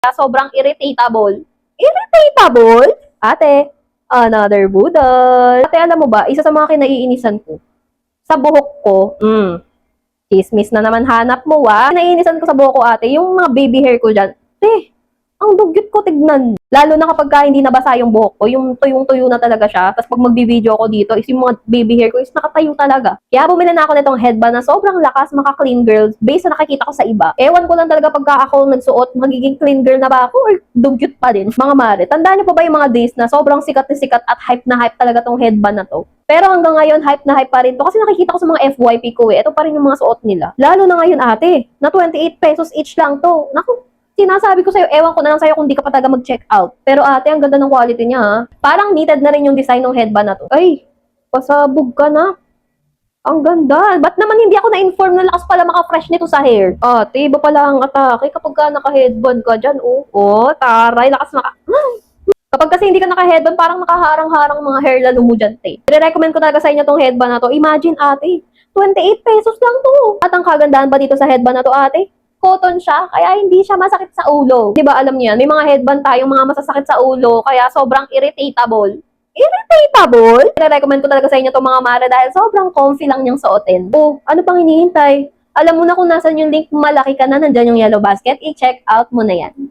Kaya sobrang irritatable. Irritatable? Ate, another budol. Ate, alam mo ba, isa sa mga kinaiinisan ko, sa buhok ko, chismis na naman hanap mo, Kinaiinisan ko sa buhok ko, ate, yung mga baby hair ko dyan. Ang dugyot ko tignan. Lalo na kapag hindi nabasa yung buhok ko, yung tuyong-tuyo na talaga siya. Tapos pag magbibideo ko dito, is yung mga baby hair ko is nakatayo talaga. Kaya bumili na ako nitong headband na sobrang lakas, maka-clean girl, based na nakikita ko sa iba. Ewan ko lang talaga pagka ako nagsuot, magiging clean girl na ba ako or dugyot pa din? Mga mare, tandaan niyo pa ba yung mga days na sobrang sikat na sikat at hype na hype talaga tong headband na to? Pero hanggang ngayon, hype na hype pa rin to kasi nakikita ko sa mga FYP ko Ito pa rin yung mga suot nila. Lalo na ngayon ate, na 28 pesos each lang to. Naku, sinasabi ko sa'yo, ewan ko na lang sa'yo kung di ka pa talaga mag-check out. Pero ate, ang ganda ng quality niya ha. Parang knitted na rin yung design ng headband na to. Ay, pasabog ka na. Ang ganda. Ba't naman hindi ako na-inform na lakas pala maka-fresh nito sa hair? Ate, iba pala ang atake kapag ka naka-headband ka dyan. Taray, lakas maka... Kapag kasi hindi ka naka-headband, parang nakaharang-harang mga hair lalo mo dyan, te. I-recommend ko talaga sa inyo tong headband na to. Imagine, ate, 28 pesos lang to. At ang kagandahan ba dito sa headband na to, ate? Cotton siya, kaya hindi siya masakit sa ulo. 'Di ba alam niyo yan? May mga headband tayong mga masasakit sa ulo, kaya sobrang irritatable. Irritatable? I-recommend ko talaga sa inyo itong mga mare dahil sobrang comfy lang niyang suotin. Ano pang hinihintay? Alam mo na kung nasan yung link, malaki ka na, nandyan yung yellow basket, i-check out mo na yan.